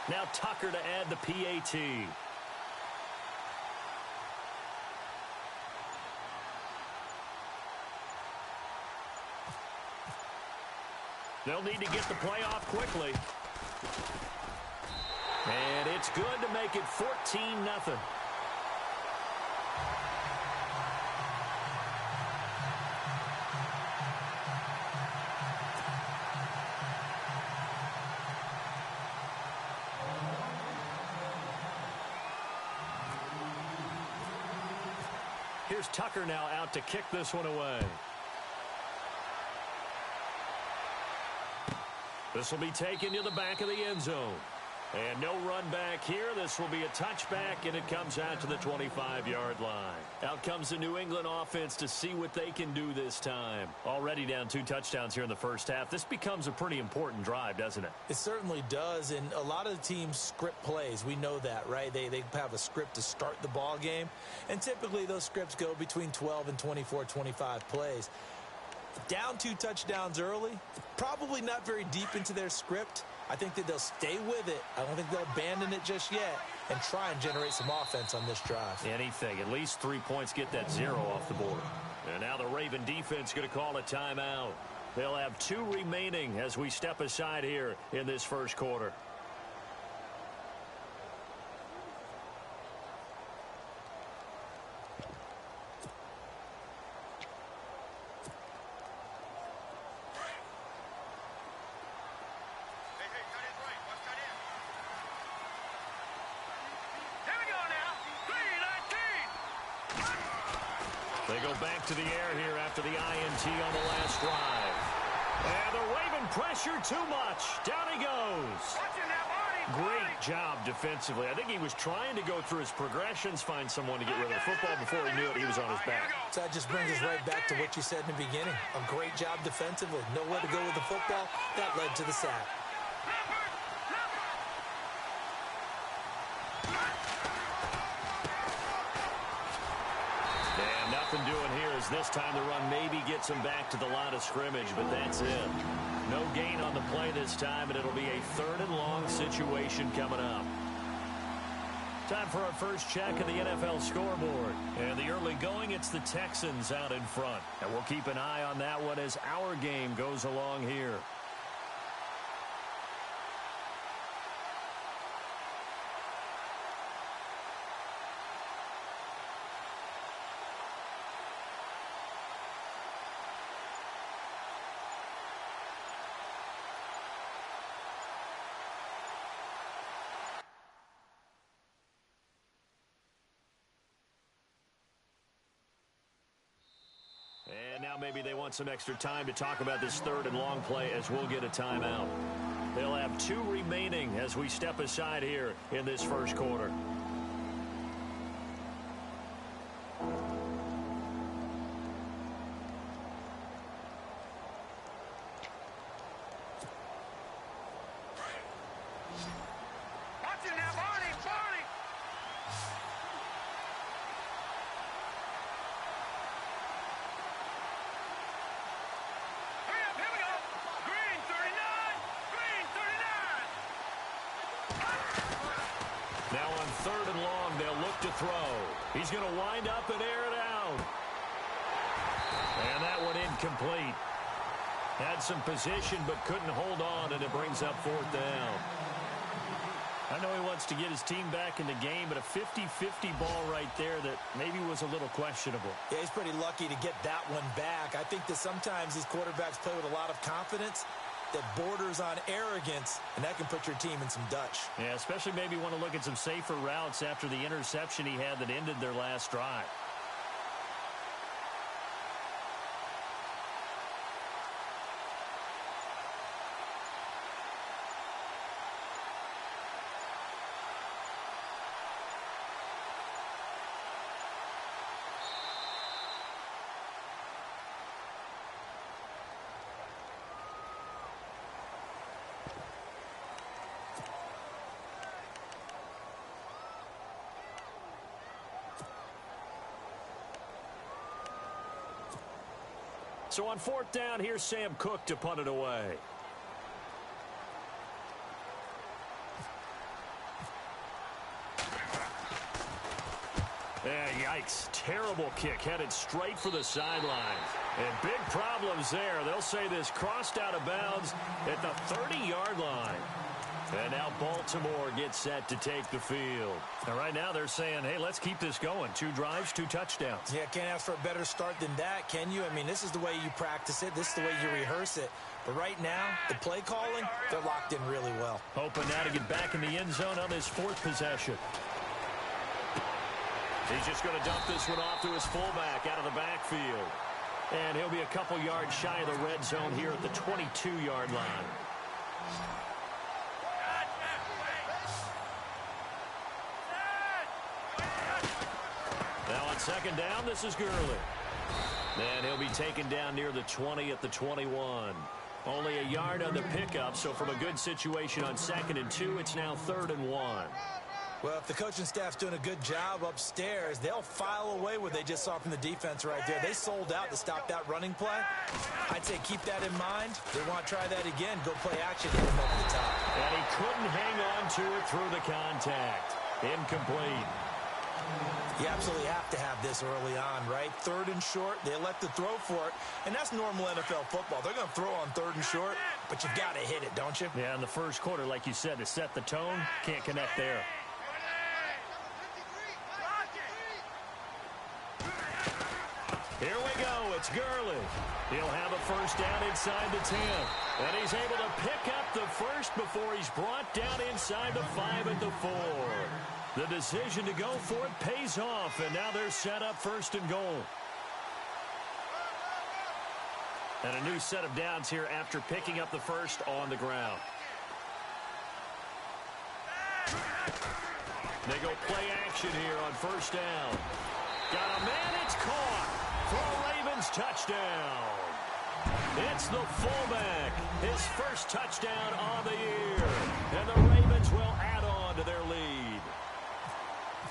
Now Tucker to add the PAT. They'll need to get the play off quickly. And it's good to make it 14-0. Here's Tucker now out to kick this one away. This will be taken to the back of the end zone. And no run back here. This will be a touchback, and it comes out to the 25-yard line. Out comes the New England offense to see what they can do this time. Already down 2 touchdowns here in the first half. This becomes a pretty important drive, doesn't it? It certainly does, and a lot of the teams script plays. We know that, right? They have a script to start the ball game, and typically those scripts go between 12 and 24, 25 plays. Down 2 touchdowns early, probably not very deep into their script. I think that they'll stay with it. I don't think they'll abandon it just yet and try and generate some offense on this drive. Anything. At least 3 points, get that 0 off the board. And now the Raven defense going to call a timeout. They'll have 2 remaining as we step aside here in this first quarter. They go back to the air here after the INT on the last drive. And the Raven pressure too much. Down he goes. Great job defensively. I think he was trying to go through his progressions, find someone to get rid of the football. Before he knew it, he was on his back. So that just brings us right back to what you said in the beginning. A great job defensively. Nowhere to go with the football. That led to the sack. Nothing doing here as this time the run maybe gets him back to the line of scrimmage, but that's it. No gain on the play this time, and it'll be a 3rd and long situation coming up. Time for our first check of the NFL scoreboard. And the early going, it's the Texans out in front. And we'll keep an eye on that one as our game goes along here. And now maybe they want some extra time to talk about this 3rd and long play as we'll get a timeout. They'll have 2 remaining as we step aside here in this first quarter. Now on 3rd and long, they'll look to throw. He's going to wind up and air it out. And that one incomplete. Had some position but couldn't hold on, and it brings up 4th down. I know he wants to get his team back in the game, but a 50-50 ball right there that maybe was a little questionable. Yeah, he's pretty lucky to get that one back. I think that sometimes these quarterbacks play with a lot of confidence that borders on arrogance, and that can put your team in some Dutch. Yeah, especially maybe want to look at some safer routes after the interception he had that ended their last drive. So on 4th down, here's Sam Cook to punt it away. strikes. Terrible kick headed straight for the sideline. And big problems there. They'll say this crossed out of bounds at the 30-yard line. And now Baltimore gets set to take the field. And right now they're saying, hey, let's keep this going. 2 drives, 2 touchdowns. Yeah, can't ask for a better start than that, can you? I mean, this is the way you practice it. This is the way you rehearse it. But right now, the play calling, they're locked in really well. Hoping now to get back in the end zone on his 4th possession. He's just going to dump this one off to his fullback out of the backfield. And he'll be a couple yards shy of the red zone here at the 22-yard line. Now on second down, this is Gurley. And he'll be taken down near the 20 at the 21. Only a yard on the pickup, so from a good situation on 2nd and 2, it's now 3rd and 1. Well, if the coaching staff's doing a good job upstairs, they'll file away what they just saw from the defense right there. They sold out to stop that running play. I'd say keep that in mind. They want to try that again. Go play action, hit him over the top. And he couldn't hang on to it through the contact. Incomplete. You absolutely have to have this early on, right? 3rd and short, they elect to throw for it, and that's normal NFL football. They're going to throw on 3rd and short, but you've got to hit it, don't you? Yeah, in the first quarter, like you said, to set the tone, can't connect there. Here we go. It's Gurley. He'll have a first down inside the 10. And he's able to pick up the first before he's brought down inside the 5 at the 4. The decision to go for it pays off, and now they're set up 1st and goal. And a new set of downs here after picking up the first on the ground. They go play action here on 1st down. Got a man, it's caught for a Ravens touchdown. It's the fullback, his first touchdown of the year. And the Ravens will add on to their lead.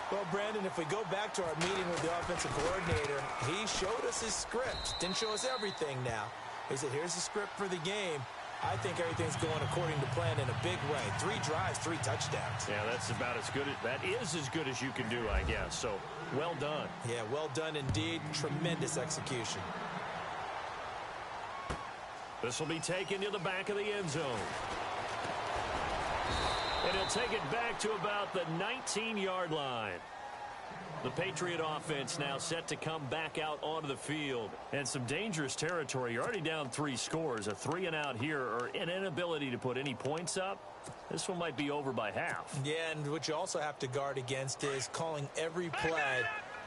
Well, Brandon, if we go back to our meeting with the offensive coordinator, he showed us his script. Didn't show us everything now. He said, here's the script for the game. I think everything's going according to plan in a big way. 3 drives, 3 touchdowns. Yeah, that's about as good. That is as good as you can do, I guess. So, well done. Yeah, well done indeed. Tremendous execution. This will be taken to the back of the end zone. And he'll take it back to about the 19-yard line. The Patriot offense now set to come back out onto the field. And some dangerous territory. You're already down 3 scores. A 3-and-out here, or an inability to put any points up. This one might be over by half. Yeah, and what you also have to guard against is calling every play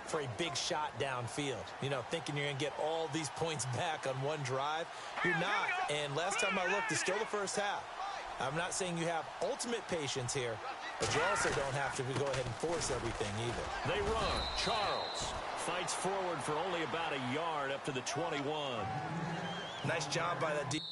for a big shot downfield. You know, thinking you're going to get all these points back on one drive. You're not. And last time I looked, it's still the first half. I'm not saying you have ultimate patience here, but you also don't have to go ahead and force everything either. They run. Charles fights forward for only about a yard up to the 21. Nice job by that defensive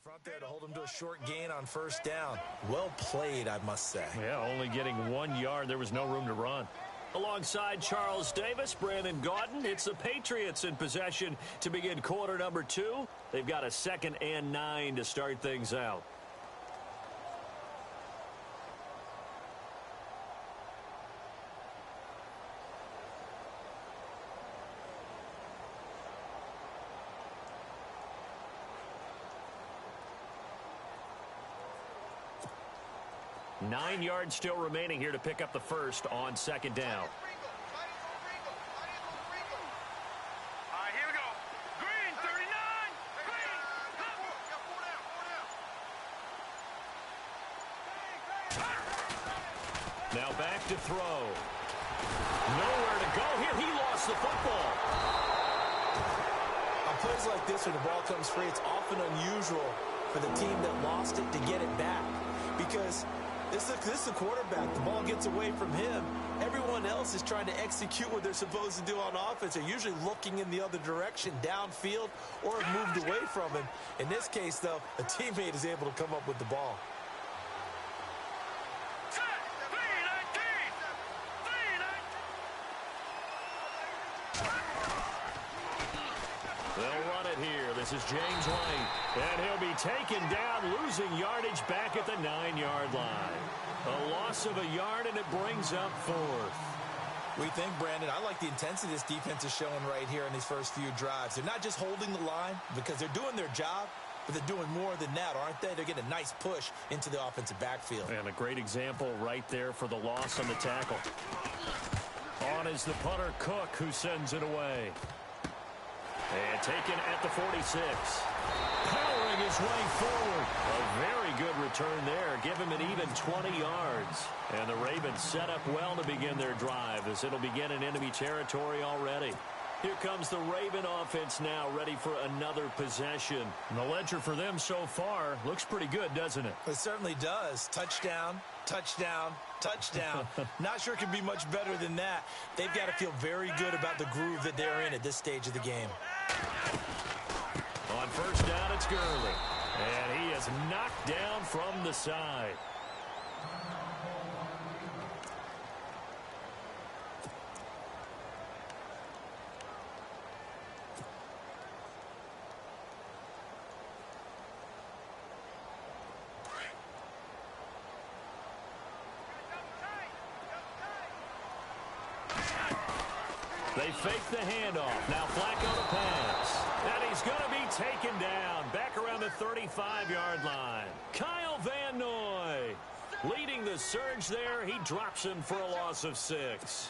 front there to hold him to a short gain on 1st down. Well played, I must say. Yeah, only getting 1 yard. There was no room to run. Alongside Charles Davis, Brandon Gaudin, it's the Patriots in possession to begin quarter number 2. They've got a 2nd and 9 to start things out. Nine yards still remaining here to pick up the first on 2nd down. Here we go. Green, 39. Green. Now back to throw. Nowhere to go here. He lost the football. On plays like this where the ball comes free, it's often unusual for the team that lost it to get it back. Because this is the quarterback. The ball gets away from him. Everyone else is trying to execute what they're supposed to do on offense. They're usually looking in the other direction, downfield, or have moved away from him. In this case, though, a teammate is able to come up with the ball. They'll run it here. The This is James White. And he'll be taken down, losing yardage back at the 9-yard line. A loss of a yard, and it brings up 4th. We think, Brandon, I like the intensity this defense is showing right here in these first few drives. They're not just holding the line because they're doing their job, but they're doing more than that, aren't they? They're getting a nice push into the offensive backfield. And a great example right there for the loss on the tackle. On is the punter, Cook, who sends it away. And taken at the 46. Powering his way forward. A very good return there. Give him an even 20 yards. And the Ravens set up well to begin their drive as it'll begin in enemy territory already. Here comes the Raven offense now, ready for another possession. And the ledger for them so far looks pretty good, doesn't it? It certainly does. Touchdown, touchdown, touchdown. Not sure it can be much better than that. They've got to feel very good about the groove that they're in at this stage of the game. On first down, it's Gurley. And he is knocked down from the side. They fake the handoff. Now Flacco to pass. And he's going to be taken down. Back around the 35-yard line. Kyle Van Noy leading the surge there. He drops him for a loss of 6.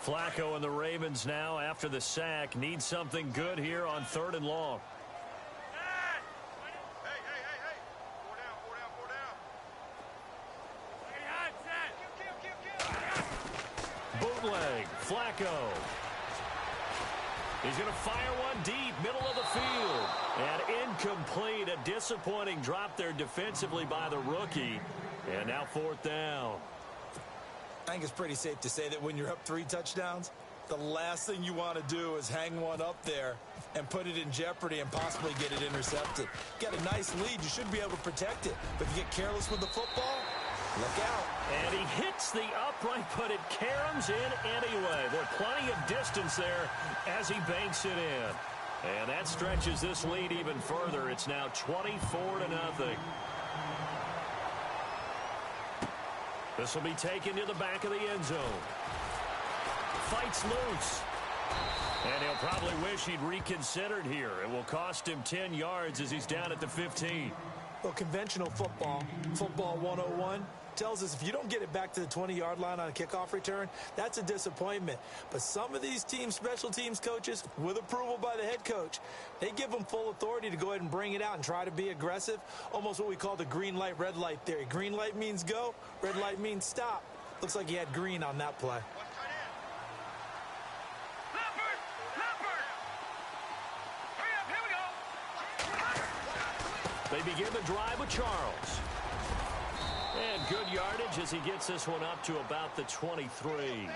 Flacco and the Ravens now, after the sack, need something good here on 3rd and long. Bootleg, Flacco. He's going to fire one deep, middle of the field. And incomplete, a disappointing drop there defensively by the rookie. And now 4th down. I think it's pretty safe to say that when you're up 3 touchdowns, the last thing you want to do is hang one up there and put it in jeopardy and possibly get it intercepted. Got a nice lead. You should be able to protect it. But if you get careless with the football, look out. And he hits the upright, but it caroms in anyway. There's plenty of distance there as he banks it in. And that stretches this lead even further. It's now 24-0. This will be taken to the back of the end zone. Fights loose. And he'll probably wish he'd reconsidered here. It will cost him 10 yards as he's down at the 15. Well, conventional football, football 101, tells us if you don't get it back to the 20-yard line on a kickoff return, that's a disappointment. But some of these teams, special teams coaches, with approval by the head coach, they give them full authority to go ahead and bring it out and try to be aggressive, almost what we call the green light, red light theory. Green light means go, red light means stop. Looks like he had green on that play. They begin the drive with Charles. And good yardage as he gets this one up to about the 23.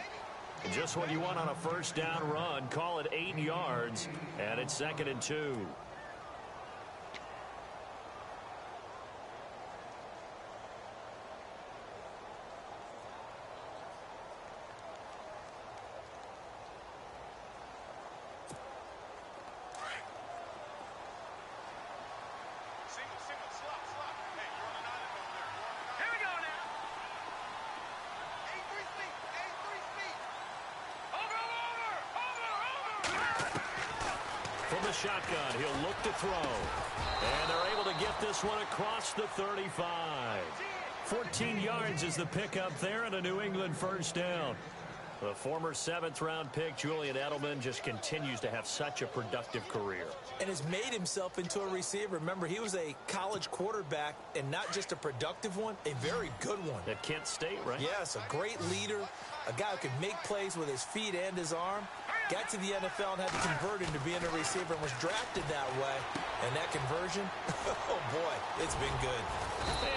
And just what you want on a first down run, call it 8 yards, and it's 2nd and 2. From the shotgun, he'll look to throw. And they're able to get this one across the 35. 14 yards is the pickup there and a New England first down. The former 7th-round pick, Julian Edelman, just continues to have such a productive career. And has made himself into a receiver. Remember, he was a college quarterback, and not just a productive one, a very good one. At Kent State, right? Yes, a great leader, a guy who could make plays with his feet and his arm. Got to the NFL and had to convert into being a receiver and was drafted that way. And that conversion, oh boy, it's been good.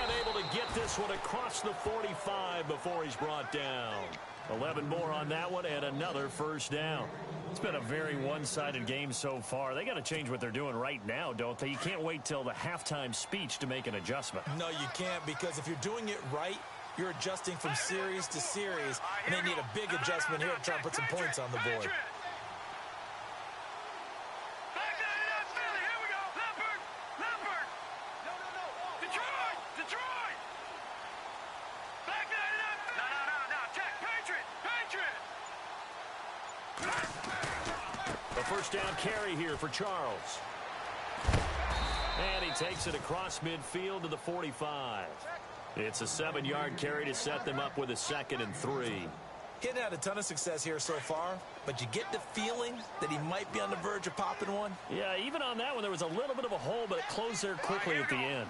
And able to get this one across the 45 before he's brought down. 11 more on that one and another first down. It's been a very one-sided game so far. They got to change what they're doing right now, don't they? You can't wait till the halftime speech to make an adjustment. No, you can't, because if you're doing it right, you're adjusting from series to series, and they need a big adjustment here to try and put some points on the board. first down carry here for Charles. And he takes it across midfield to the 45. It's a 7-yard carry to set them up with a 2nd and 3. He hadn't had a ton of success here so far, but you get the feeling that he might be on the verge of popping one. Yeah, even on that one, there was a little bit of a hole, but it closed there quickly at the end.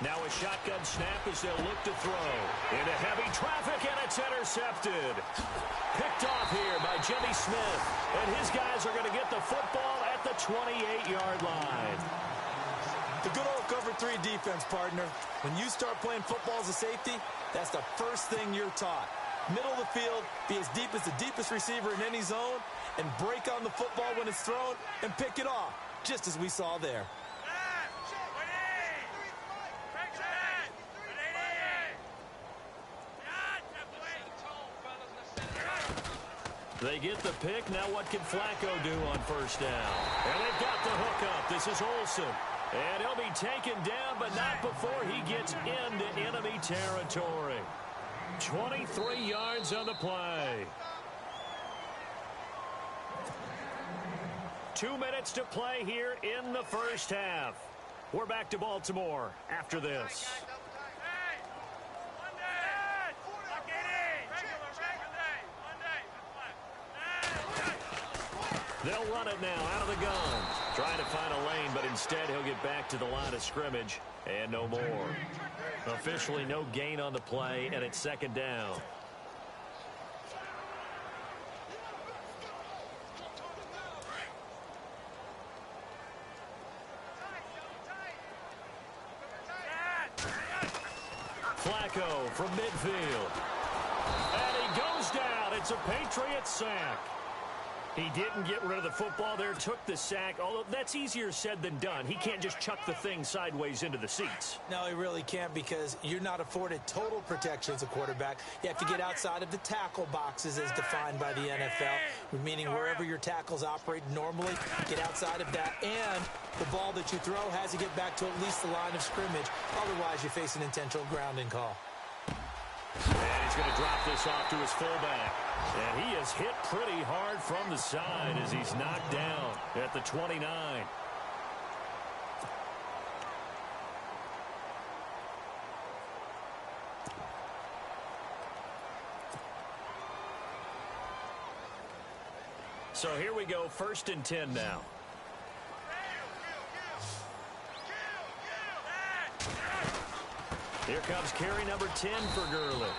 Now a shotgun snap as they'll look to throw. Into heavy traffic, and it's intercepted. Picked off here by Jimmy Smith. And his guys are going to get the football at the 28-yard line. The good old cover 3 defense, partner. When you start playing football as a safety, that's the first thing you're taught. Middle of the field, be as deep as the deepest receiver in any zone, and break on the football when it's thrown and pick it off, just as we saw there. They get the pick. Now what can Flacco do on first down? And they've got the hook up. This is Olsen. And he'll be taken down, but not before he gets into enemy territory. 23 yards on the play. 2 minutes to play here in the first half. We're back to Baltimore after this. They'll run it now out of the gun. Trying to find a lane, but instead he'll get back to the line of scrimmage and no more. Officially no gain on the play, and it's 2nd down. Flacco from midfield. And he goes down. It's a Patriot sack. He didn't get rid of the football there, took the sack, although that's easier said than done. He can't just chuck the thing sideways into the seats. No, he really can't, because you're not afforded total protection as a quarterback. You have to get outside of the tackle boxes as defined by the NFL, meaning wherever your tackles operate normally, get outside of that, and the ball that you throw has to get back to at least the line of scrimmage. Otherwise, you face an intentional grounding call. And he's going to drop this off to his fullback. And he is hit pretty hard from the side as he's knocked down at the 29. So here we go, 1st and 10 now. Here comes carry number 10 for Gurley.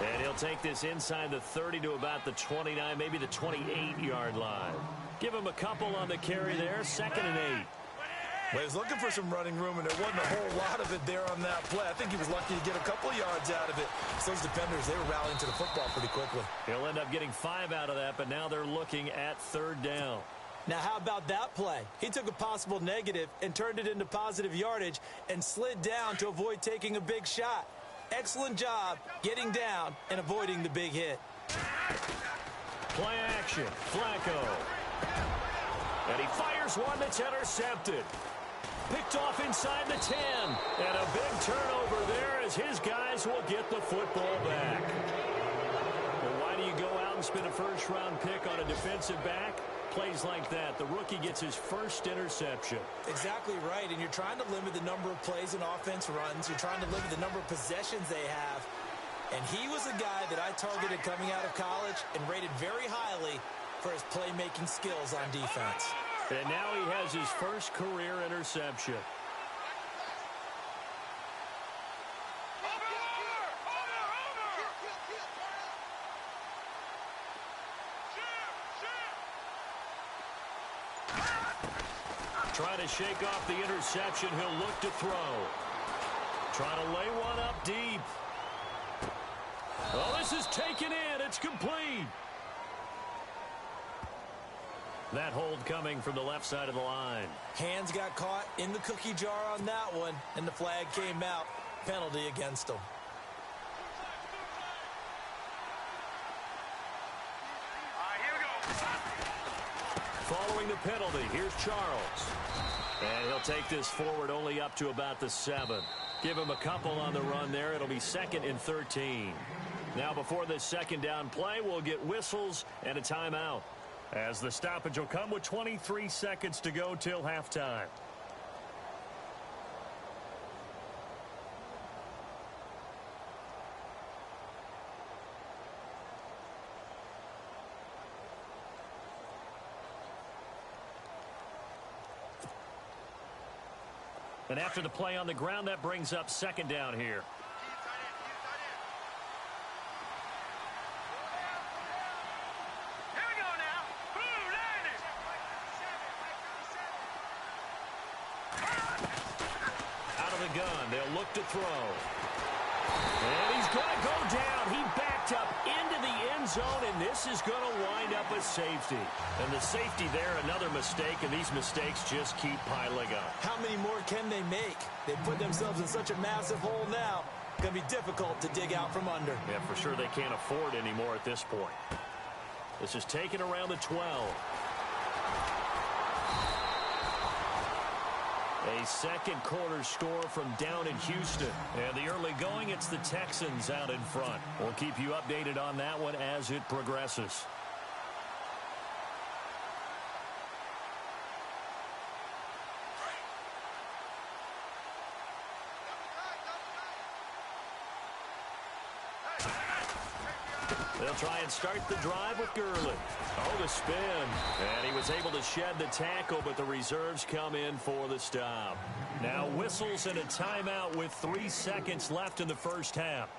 And he'll take this inside the 30 to about the 29, maybe the 28-yard line. Give him a couple on the carry there, 2nd and 8. Well, he was looking for some running room, and there wasn't a whole lot of it there on that play. I think he was lucky to get a couple yards out of it. So those defenders, they were rallying to the football pretty quickly. He'll end up getting 5 out of that, but now they're looking at 3rd down. Now, how about that play? He took a possible negative and turned it into positive yardage and slid down to avoid taking a big shot. Excellent job getting down and avoiding the big hit. Play action, Flacco. And he fires one that's intercepted. Picked off inside the 10. And a big turnover there as his guys will get the football back. Well, why do you go out and spend a first-round pick on a defensive back? Plays like that, the rookie gets his first interception. Exactly right, and you're trying to limit the number of plays and offense runs. You're trying to limit the number of possessions they have. And he was a guy that I targeted coming out of college and rated very highly for his playmaking skills on defense. And now he has his first career interception. Trying to shake off the interception. He'll look to throw. Trying to lay one up deep. Oh, this is taken in. It's complete. That hold coming from the left side of the line. Hands got caught in the cookie jar on that one, and the flag came out. Penalty against him. Following the penalty, here's Charles. And he'll take this forward only up to about the 7. Give him a couple on the run there. It'll be 2nd and 13. Now before this second down play, we'll get whistles and a timeout, as the stoppage will come with 23 seconds to go till halftime. And after the play on the ground, that brings up second down here. Here we go now. Blue landing. Out of the gun, they'll look to throw. And he's going to go down. He backed up into the end zone, and this is going to wind up a safety. And the safety there, another mistake, and these mistakes just keep piling up. How many more can they make? They put themselves in such a massive hole now. Going to be difficult to dig out from under. Yeah, for sure they can't afford any more at this point. This is taken around the 12. A second quarter score from down in Houston. And the early going, it's the Texans out in front. We'll keep you updated on that one as it progresses. They'll try and start the drive with Gurley. Oh, the spin. And he was able to shed the tackle, but the reserves come in for the stop. Now whistles and a timeout with 3 seconds left in the first half.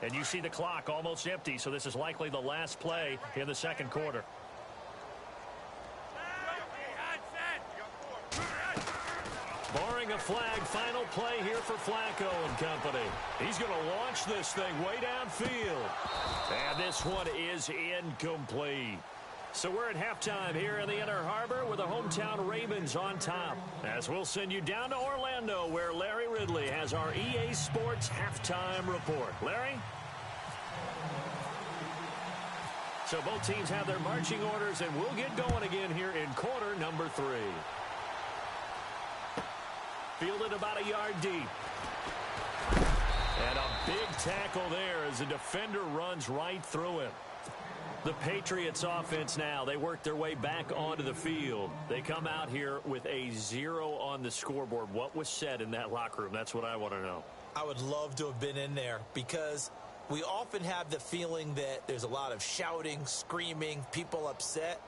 And you see the clock almost empty, so this is likely the last play in the second quarter. Barring a flag, final play here for Flacco and company. He's going to launch this thing way downfield. And this one is incomplete. So we're at halftime here in the Inner Harbor with the hometown Ravens on top. As we'll send you down to Orlando, where Larry Ridley has our EA Sports halftime report. Larry? So both teams have their marching orders, and we'll get going again here in quarter number 3. Fielded about a yard deep. And a big tackle there as the defender runs right through him. The Patriots offense now, they work their way back onto the field. They come out here with a 0 on the scoreboard. What was said in that locker room? That's what I want to know. I would love to have been in there because we often have the feeling that there's a lot of shouting, screaming, people upset.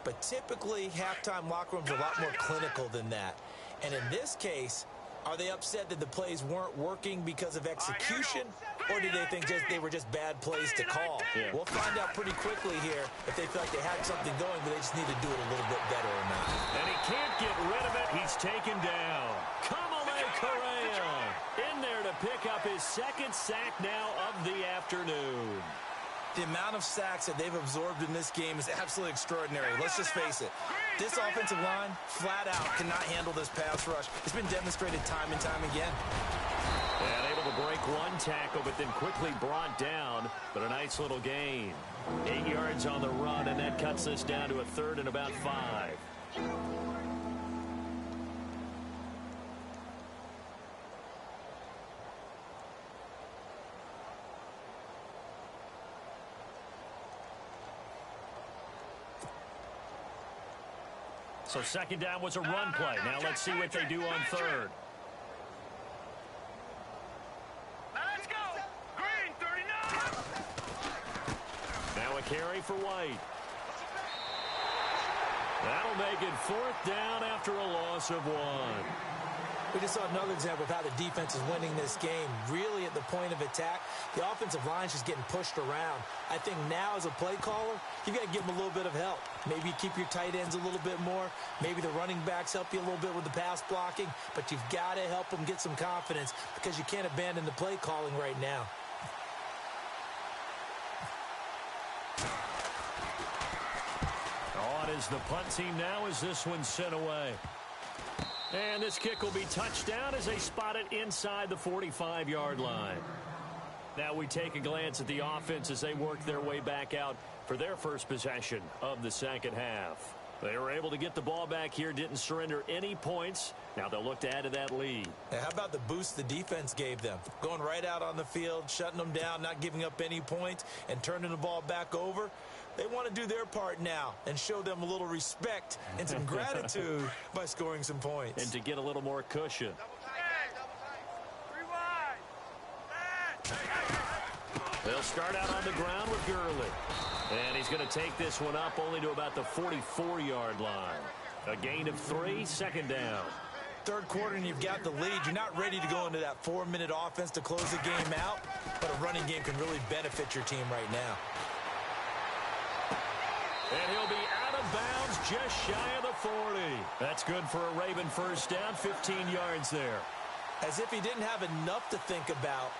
But typically, halftime locker rooms are a lot more clinical than that. And in this case, are they upset that the plays weren't working because of execution, or do they think they were just bad plays to call? Yeah. We'll find out pretty quickly here if they feel like they had something going, but they just need to do it a little bit better or not. And he can't get rid of it. He's taken down. Kamale Correa in there to pick up his second sack now of the afternoon. The amount of sacks that they've absorbed in this game is absolutely extraordinary. Let's just face it. This offensive line, flat out, cannot handle this pass rush. It's been demonstrated time and time again. And able to break one tackle, but then quickly brought down. But a nice little gain. 8 yards on the run, and that cuts this down to a 3rd and about 5. So second down was a run play. Now let's see what they do on 3rd. Let's go. Green 39. Now a carry for White. That'll make it 4th down after a loss of 1. We just saw another example of how the defense is winning this game. Really at the point of attack, the offensive line's just getting pushed around. I think now as a play caller, you've got to give them a little bit of help. Maybe keep your tight ends a little bit more. Maybe the running backs help you a little bit with the pass blocking. But you've got to help them get some confidence because you can't abandon the play calling right now. On is the punt team now as this one's sent away. And this kick will be touched down as they spot it inside the 45-yard line. Now we take a glance at the offense as they work their way back out for their first possession of the second half. They were able to get the ball back here, didn't surrender any points. Now they'll look to add to that lead. Now, how about the boost the defense gave them? Going right out on the field, shutting them down, not giving up any points, and turning the ball back over. They want to do their part now and show them a little respect and some gratitude by scoring some points. And to get a little more cushion. They'll start out on the ground with Gurley. And he's going to take this one up only to about the 44-yard line. A gain of 3, second down. Third quarter and you've got the lead. You're not ready to go into that 4-minute offense to close the game out, but a running game can really benefit your team right now. And he'll be out of bounds just shy of the 40. That's good for a Raven first down, 15 yards there. As if he didn't have enough to think about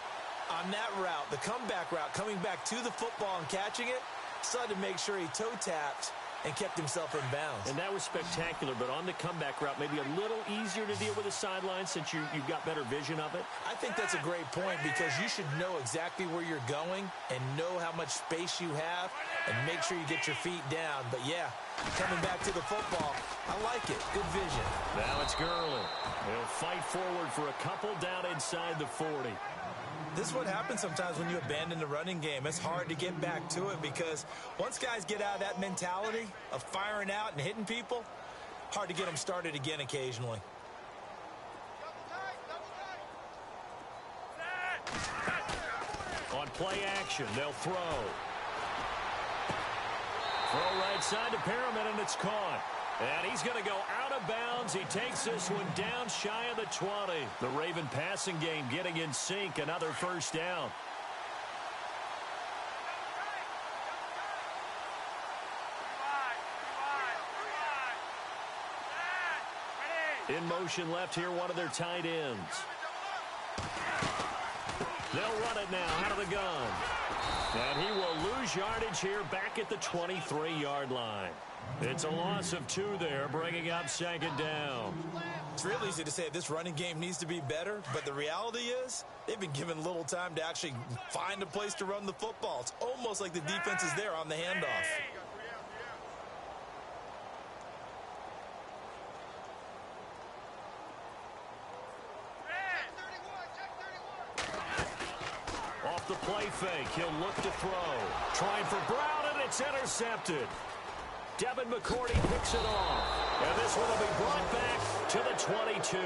on that route, the comeback route, coming back to the football and catching it, decided to make sure he toe-tapped and kept himself in bounds. And that was spectacular, but on the comeback route, maybe a little easier to deal with the sideline since you've got better vision of it. I think that's a great point because you should know exactly where you're going and know how much space you have and make sure you get your feet down. But, yeah, coming back to the football, I like it. Good vision. Now it's Gurley. He'll fight forward for a couple down inside the 40. This is what happens sometimes when you abandon the running game. It's hard to get back to it because once guys get out of that mentality of firing out and hitting people, hard to get them started again occasionally. On play action, they'll throw. Throw right side to Perriman, and it's caught. And he's going to go out of bounds. He takes this one down shy of the 20. The Raven passing game getting in sync. Another first down. In motion left here, one of their tight ends. They'll run it now out of the gun. And he will lose yardage here back at the 23-yard line. It's a loss of 2 there, bringing up second down. It's real easy to say this running game needs to be better, but the reality is they've been given little time to actually find a place to run the football. It's almost like the defense is there on the handoff. Off the play fake, he'll look to throw. Trying for Brown, and it's intercepted. Devin McCourty picks it off. And this one will be brought back to the 22.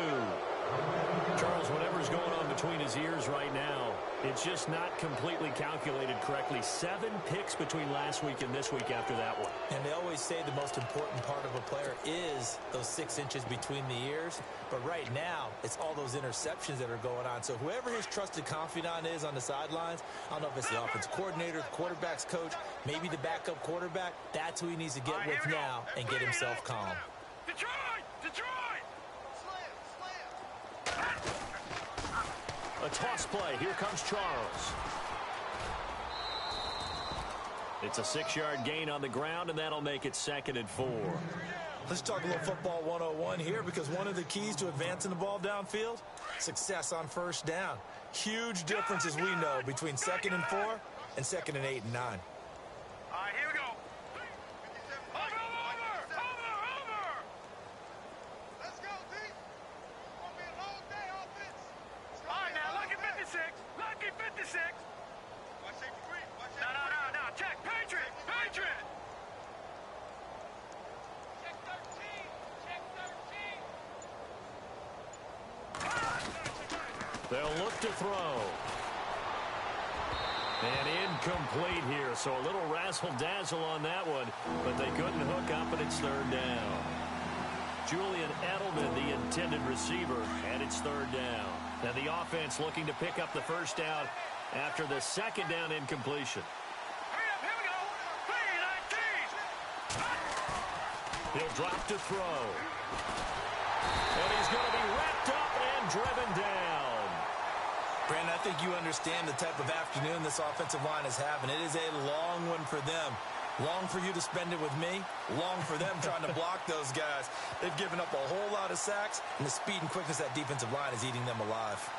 Charles, whatever's going on between his ears right now, it's just not completely calculated correctly. 7 picks between last week and this week after that one. And they always say the most important part of a player is those 6 inches between the ears. But right now, it's all those interceptions that are going on. So whoever his trusted confidant is on the sidelines, I don't know if it's the offensive coordinator, the quarterback's coach, maybe the backup quarterback, that's who he needs to get with now and get himself calm. Detroit! Detroit! A toss play. Here comes Charles. It's a 6-yard gain on the ground, and that'll make it 2nd and 4. Let's talk a little football 101 here because one of the keys to advancing the ball downfield, success on first down. Huge difference, as we know, between 2nd and 4 and 2nd and 8 and 9. All right, here we go. Over! Let's go, D. It's going to be a long day offense. All right, now, lucky 56. Lucky 56. Watch safety green. No. Check. Patriot. Check 13. Check 13. They'll look to throw. And incomplete here, so a little razzle-dazzle on that one, but they couldn't hook up, and it's 3rd down. Julian Edelman, the intended receiver, and it's 3rd down. Now the offense looking to pick up the first down after the 2nd down incompletion. Hurry up, here we go. 3-19. He'll drop to throw. And he's going to be wrapped up and driven down. Brandon, I think you understand the type of afternoon this offensive line is having. It is a long one for them. Long for you to spend it with me. Long for them trying to block those guys. They've given up a whole lot of sacks, and the speed and quickness of that defensive line is eating them alive.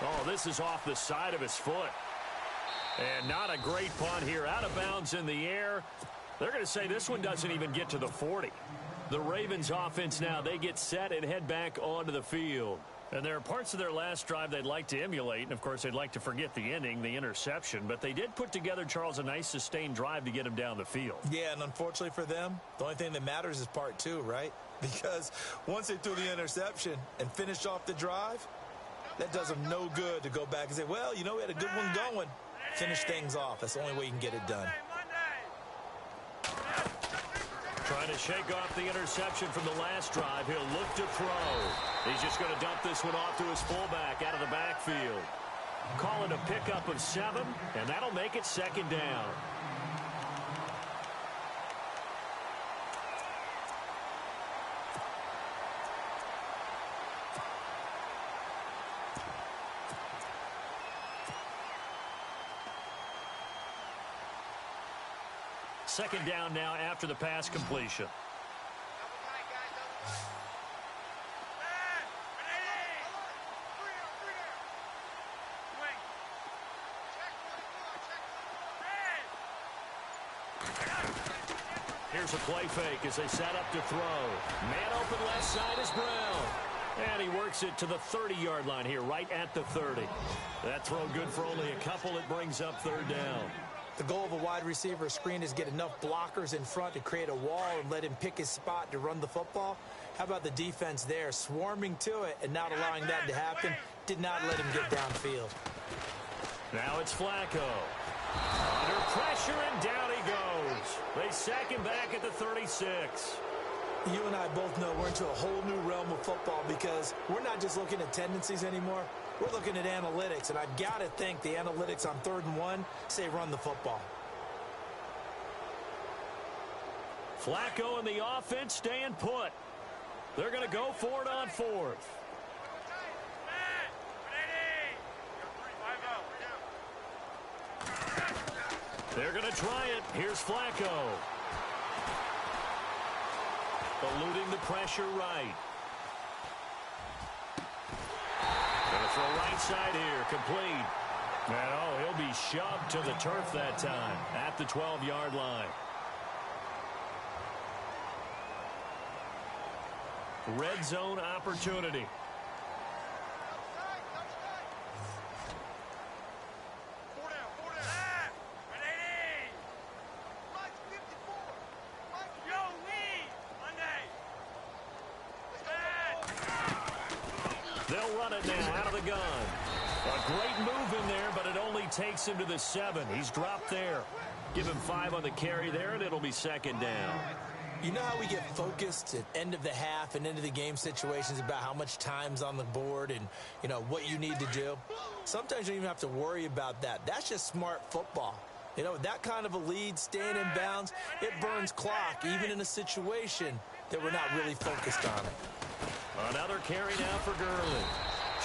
Oh, this is off the side of his foot. And not a great punt here. Out of bounds in the air. They're going to say this one doesn't even get to the 40. The Ravens offense now, they get set and head back onto the field. And there are parts of their last drive they'd like to emulate. And, of course, they'd like to forget the ending, the interception. But they did put together, Charles, a nice sustained drive to get him down the field. Yeah, and unfortunately for them, the only thing that matters is part two, right? Because once they threw the interception and finished off the drive, that does them no good to go back and say, well, you know, we had a good one going. Finish things off. That's the only way you can get it done. Trying to shake off the interception from the last drive. He'll look to throw. He's just going to dump this one off to his fullback out of the backfield. Call it a pickup of 7, and that'll make it 2nd down. Second down now after the pass completion. Here's a play fake as they set up to throw. Man open left side is Brown. And he works it to the 30-yard line here, right at the 30. That throw good for only a couple. It brings up 3rd down. The goal of a wide receiver screen is get enough blockers in front to create a wall and let him pick his spot to run the football. How about the defense there, swarming to it and not allowing that to happen? Did not let him get downfield. Now it's Flacco. Under pressure, and down he goes. They sack him back at the 36. You and I both know we're into a whole new realm of football because we're not just looking at tendencies anymore. We're looking at analytics, and I've got to think the analytics on 3rd and 1 say run the football. Flacco and the offense staying put. They're going to go for it on 4th. They're going to try it. Here's Flacco. Eluding the pressure right. Going to throw right side here. Complete. And, oh, he'll be shoved to the turf that time at the 12-yard line. Red zone opportunity. They'll run it now out of the gun. A great move in there, but it only takes him to the 7. He's dropped there. Give him 5 on the carry there, and it'll be 2nd down. You know how we get focused at end of the half and into the game situations about how much time's on the board and, you know, what you need to do? Sometimes you don't even have to worry about that. That's just smart football. You know, with that kind of a lead, staying in bounds, it burns clock, even in a situation that we're not really focused on it. Another carry now for Gurley.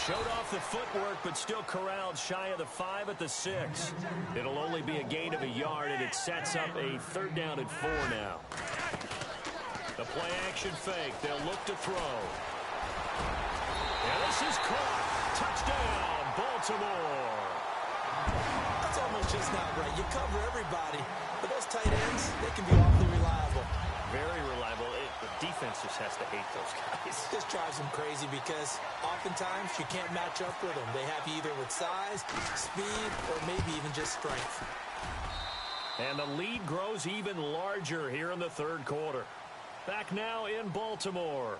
Showed off the footwork, but still corralled shy of the 5 at the 6. It'll only be a gain of a yard, and it sets up a 3rd down and 4 now. The play-action fake. They'll look to throw. And this is caught. Touchdown, Baltimore. That's almost just not right. You cover everybody, but those tight ends, they can be awfully reliable. Very reliable. The defense just has to hate those guys. This drives them crazy because oftentimes you can't match up with them. They have you either with size, speed, or maybe even just strength. And the lead grows even larger here in the 3rd quarter. Back now in Baltimore.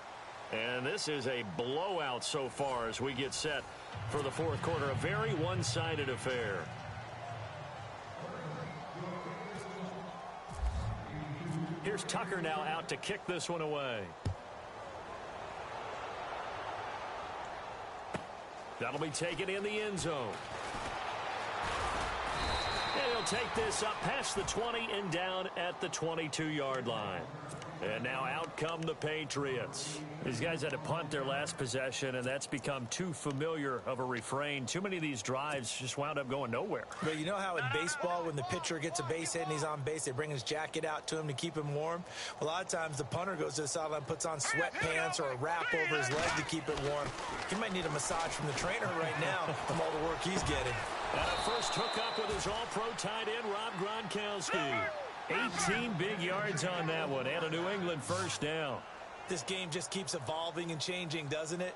And this is a blowout so far as we get set for the 4th quarter. A very one-sided affair. Here's Tucker now out to kick this one away. That'll be taken in the end zone. And he'll take this up past the 20 and down at the 22-yard line. And now out come the Patriots. These guys had to punt their last possession, and that's become too familiar of a refrain. Too many of these drives just wound up going nowhere. But you know how in baseball, when the pitcher gets a base hit and he's on base, they bring his jacket out to him to keep him warm? Well, a lot of times the punter goes to the sideline, puts on sweatpants or a wrap over his leg to keep it warm. He might need a massage from the trainer right now from all the work he's getting. And a first hookup with his all-pro tight end, Rob Gronkowski. 18 big yards on that one, and a New England first down. This game just keeps evolving and changing, doesn't it?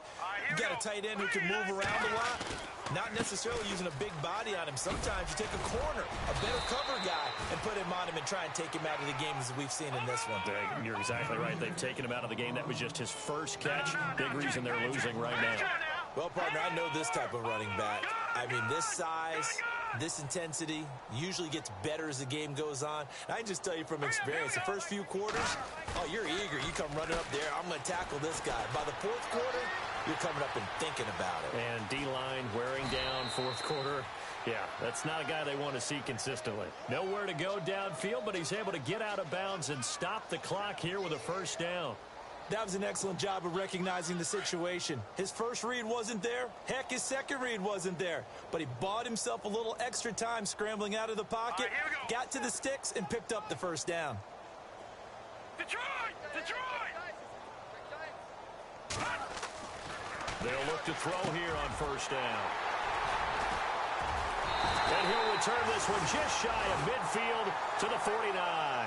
You got a tight end who can move around a lot, not necessarily using a big body on him. Sometimes you take a corner, a better cover guy, and put him on him and try and take him out of the game, as we've seen in this one. You're exactly right. They've taken him out of the game. That was just his first catch. Big reason they're losing right now. Well, partner, I know this type of running back. I mean, this size, this intensity usually gets better as the game goes on. And I can just tell you from experience, the first few quarters, oh, you're eager. You come running up there, I'm going to tackle this guy. By the fourth quarter, you're coming up and thinking about it. And D-line wearing down fourth quarter. Yeah, that's not a guy they want to see consistently. Nowhere to go downfield, but he's able to get out of bounds and stop the clock here with a first down. That was an excellent job of recognizing the situation. His first read wasn't there. Heck, his second read wasn't there. But he bought himself a little extra time scrambling out of the pocket, got to the sticks, and picked up the first down. Detroit! They'll look to throw here on first down. And he'll return this one just shy of midfield to the 49.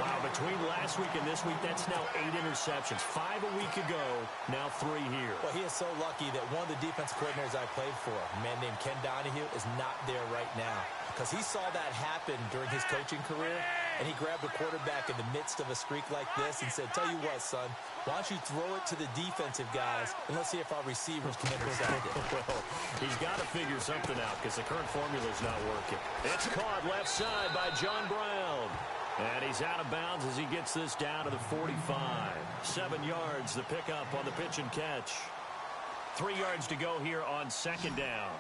Wow, between last week and this week, that's now 8 interceptions. 5 a week ago, now 3 here. Well, he is so lucky that one of the defensive coordinators I played for, a man named Ken Donahue, is not there right now. Because he saw that happen during his coaching career, and he grabbed a quarterback in the midst of a streak like this and said, tell you what, son, why don't you throw it to the defensive guys, and let's see if our receivers can intercept it. Well, he's got to figure something out because the current formula is not working. It's caught left side by John Brown. And he's out of bounds as he gets this down to the 45. 7 yards, the pickup on the pitch and catch. 3 yards to go here on second down.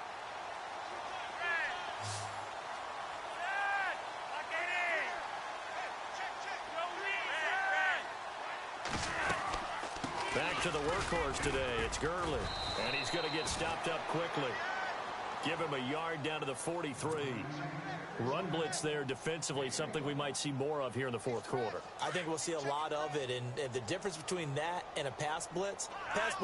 Back to the workhorse today. It's Gurley. And he's going to get stopped up quickly. Give him a yard down to the 43. Run blitz there defensively, something we might see more of here in the fourth quarter. I think we'll see a lot of it, and the difference between that and a pass blitz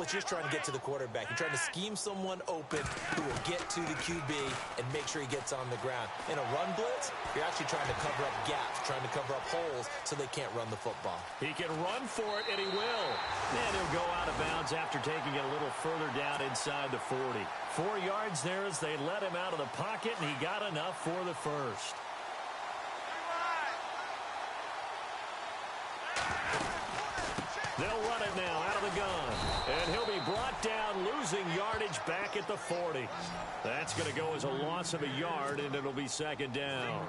just trying to get to the quarterback. You're trying to scheme someone open who will get to the QB and make sure he gets on the ground. In a run blitz, you're actually trying to cover up gaps, trying to cover up holes so they can't run the football. He can run for it, and he will. And he'll go out of bounds after taking it a little further down inside the 40. 4 yards there as they let him out of the pocket, and he got enough for the first. They'll run it now out of the gun. And he'll be brought down, losing yardage back at the 40. That's going to go as a loss of a yard, and it'll be second down.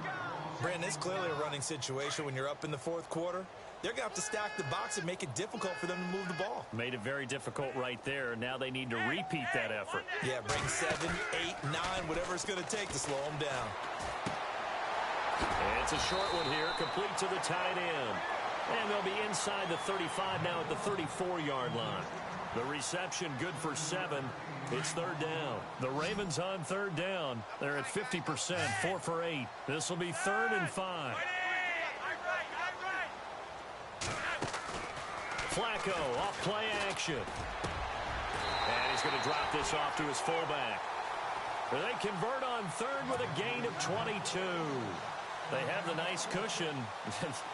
Brandon, it's clearly a running situation when you're up in the fourth quarter. They're going to have to stack the box and make it difficult for them to move the ball. Made it very difficult right there. Now they need to repeat that effort. Yeah, bring 7, 8, 9, whatever it's going to take to slow them down. It's a short one here, complete to the tight end. And they'll be inside the 35 now at the 34-yard line. The reception good for 7. It's third down. The Ravens on third down. They're at 50%, 4 for 8. This will be 3rd and 5. Flacco off play action. And he's going to drop this off to his fullback. They convert on third with a gain of 22. They have the nice cushion.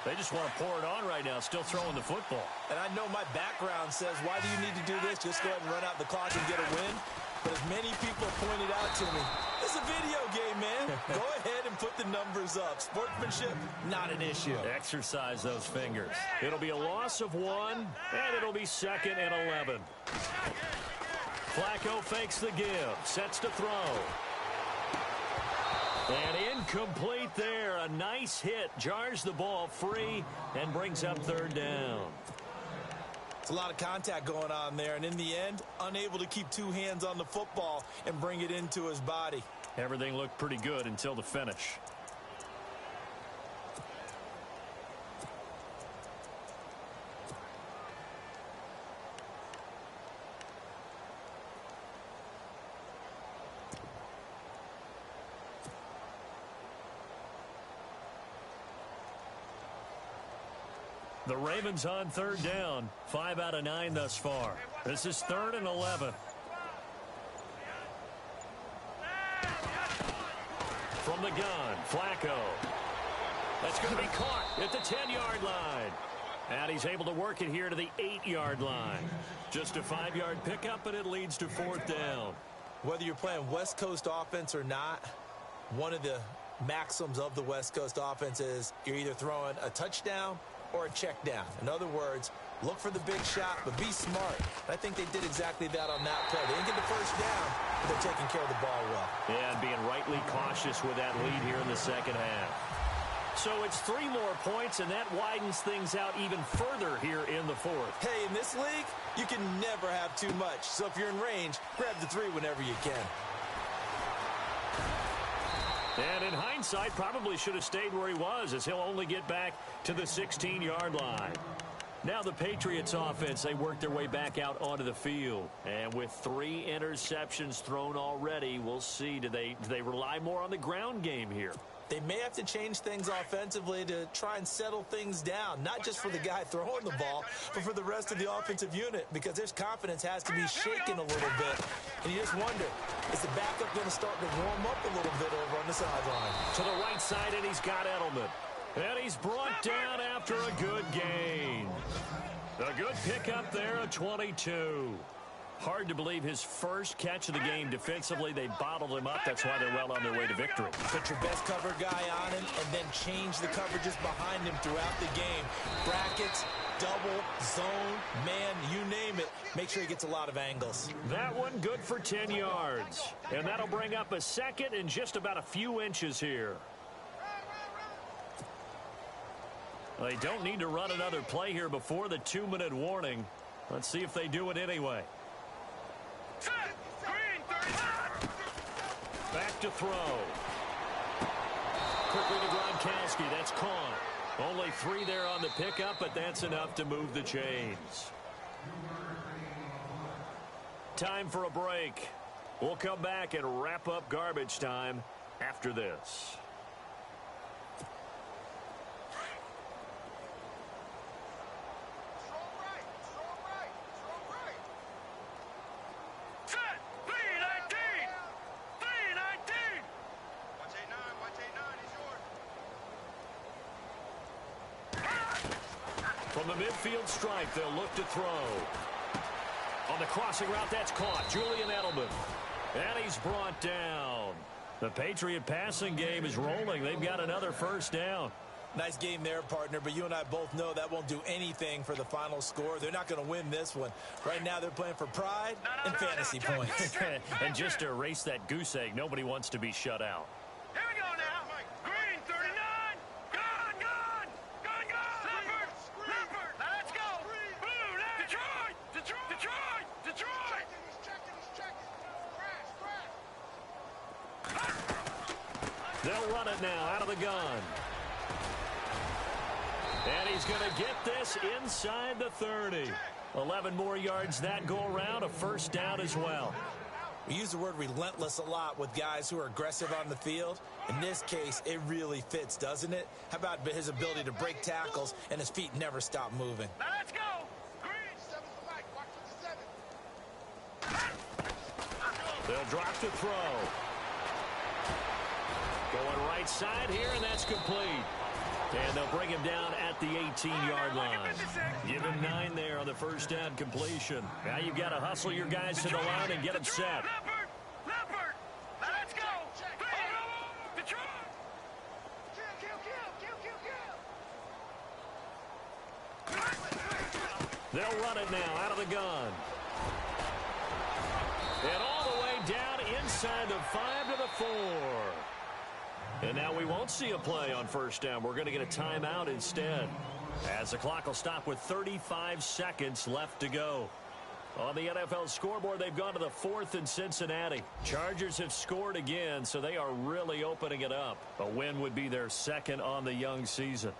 They just want to pour it on right now, still throwing the football. And I know my background says, why do you need to do this? Just go ahead and run out the clock and get a win. But as many people have pointed out to me, it's a video game, man. Go ahead and put the numbers up. Sportsmanship, not an issue. Exercise those fingers. It'll be a loss of 1, and it'll be 2nd and 11. Flacco fakes the give, sets to throw. And incomplete there. A nice hit. Jars the ball free and brings up third down. It's a lot of contact going on there. And in the end, unable to keep 2 hands on the football and bring it into his body. Everything looked pretty good until the finish. The Ravens on third down. 5 out of 9 thus far. This is 3rd and 11. From the gun, Flacco. That's going to be caught at the 10-yard line. And he's able to work it here to the 8-yard line. Just a 5-yard pickup, and it leads to 4th down. Whether you're playing West Coast offense or not, one of the maxims of the West Coast offense is you're either throwing a touchdown or a check down. In other words, look for the big shot, but be smart. I think they did exactly that on that play. They didn't get the first down, but they're taking care of the ball well. Yeah, and being rightly cautious with that lead here in the second half. So it's 3 more points, and that widens things out even further here in the 4th. Hey, in this league, you can never have too much. So if you're in range, grab the 3 whenever you can. And in hindsight, probably should have stayed where he was, as he'll only get back to the 16-yard line. Now the Patriots offense, they work their way back out onto the field. And with 3 interceptions thrown already, we'll see. Do they rely more on the ground game here? They may have to change things offensively to try and settle things down, not just for the guy throwing the ball, but for the rest of the offensive unit, because their confidence has to be shaken a little bit. And you just wonder, is the backup going to start to warm up a little bit over on the sideline? To the right side, and he's got Edelman. And he's brought down after a good gain. A good pickup there, a 22. Hard to believe his first catch of the game defensively. They bottled him up. That's why they're well on their way to victory. Put your best cover guy on him and then change the coverages behind him throughout the game. Brackets, double, zone, man, you name it. Make sure he gets a lot of angles. That one good for 10 yards. And that'll bring up a second and just about a few inches here. They don't need to run another play here before the 2-minute warning. Let's see if they do it anyway. Back to throw. Quickly to Gronkowski. That's caught. Only 3 there on the pickup, but that's enough to move the chains. Time for a break. We'll come back and wrap up garbage time after this. From the midfield stripe, they'll look to throw. On the crossing route, that's caught. Julian Edelman. And he's brought down. The Patriot passing game is rolling. They've got another first down. Nice game there, partner, but you and I both know that won't do anything for the final score. They're not going to win this one. Right now, they're playing for pride and fantasy points. And just to erase that goose egg, nobody wants to be shut out. Here we go now. Green, 39. Gone. Leopard. Let's go. Blue, now. Detroit. He's checking. Crash. They'll run it now out of the gun. And he's going to get this inside the 30. 11 more yards that go around, a first down as well. We use the word relentless a lot with guys who are aggressive on the field. In this case, it really fits, doesn't it? How about his ability to break tackles and his feet never stop moving? Now let's go. Green, 7 for Mike. Watch for the 7. They'll drop to throw. Going right side here, and that's complete. And they'll bring him down at the 18-yard line. Give him 9 there on the first down completion. Now you've got to hustle your guys to the line and get them set. Leopard. Now let's go. Detroit. Kill. They'll run it now out of the gun. And all the way down inside the 5 to the 4. And now we won't see a play on first down. We're going to get a timeout instead, as the clock will stop with 35 seconds left to go. On the NFL scoreboard, they've gone to the 4th in Cincinnati. Chargers have scored again, so they are really opening it up. A win would be their 2nd on the young season.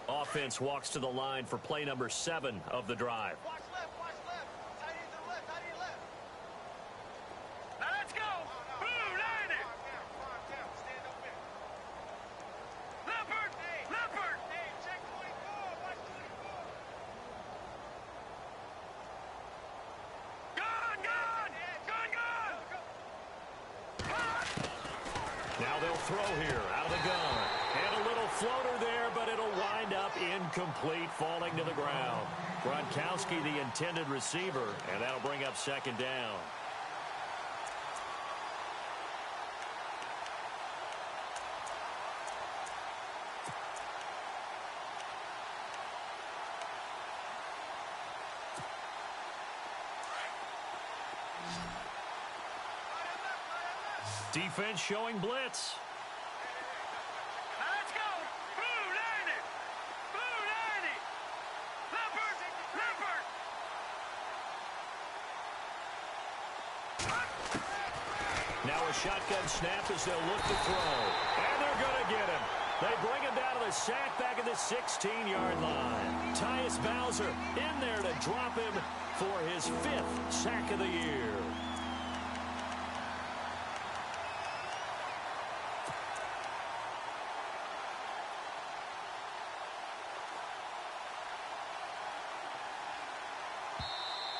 Offense walks to the line for play number 7 of the drive. Watch left. Tight end to the left. Now let's go. Blue, line it. Stand up in. here out of the gun. And a little floater there, but it'll wind up incomplete, falling to the ground. Gronkowski, the intended receiver, and that'll bring up second down. Defense showing blitz. Let's go. Blue 90. Blue 90. Leopard. Leopard. Now a shotgun snap as they'll look to throw. And they're going to get him. They bring him down to the sack back at the 16-yard line. Tyus Bowser in there to drop him for his 5th sack of the year.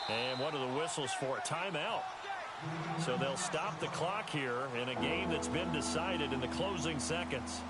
And one of the whistles for a timeout. So they'll stop the clock here in a game that's been decided in the closing seconds.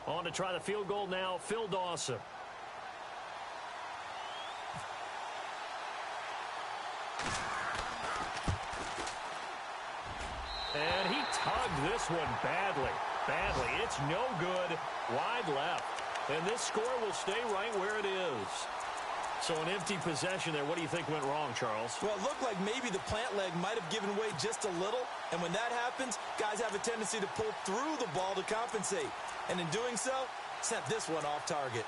On to try the field goal now, Phil Dawson. And he tugged this one badly. It's no good. Wide left. And this score will stay right where it is. So an empty possession there. What do you think went wrong, Charles? Well, it looked like maybe the plant leg might have given way just a little. And when that happens, guys have a tendency to pull through the ball to compensate. And in doing so, sent this one off target.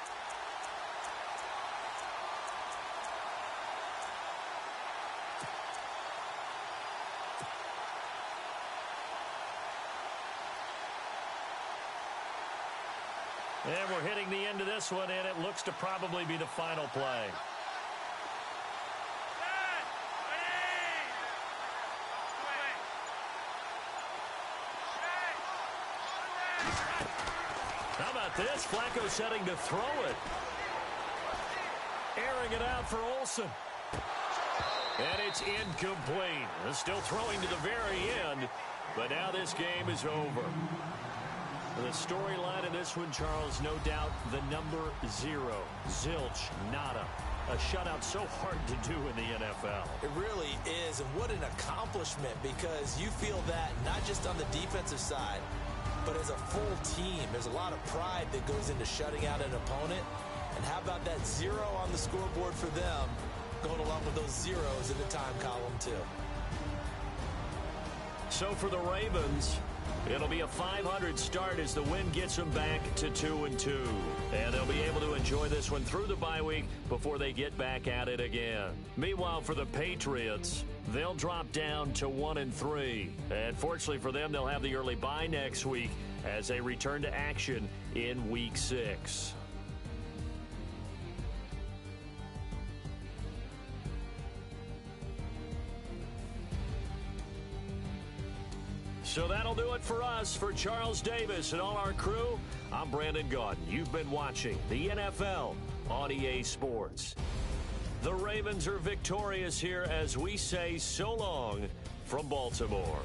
And we're hitting the end of this one, and it looks to probably be the final play. How about this? Flacco setting to throw it. Airing it out for Olsen. And it's incomplete. Still throwing to the very end, but now this game is over. The storyline of this one, Charles, no doubt the number 0. Zilch, nada. A shutout so hard to do in the NFL. It really is, and what an accomplishment, because you feel that not just on the defensive side, but as a full team. There's a lot of pride that goes into shutting out an opponent. And how about that 0 on the scoreboard for them, going along with those zeros in the time column, too. So for the Ravens, it'll be a 500 start as the win gets them back to 2-2. And they'll be able to enjoy this one through the bye week before they get back at it again. Meanwhile, for the Patriots, they'll drop down to 1-3. And fortunately for them, they'll have the early bye next week as they return to action in Week 6. So that'll do it for us. For Charles Davis and all our crew, I'm Brandon Gaudin. You've been watching the NFL on EA Sports. The Ravens are victorious here as we say so long from Baltimore.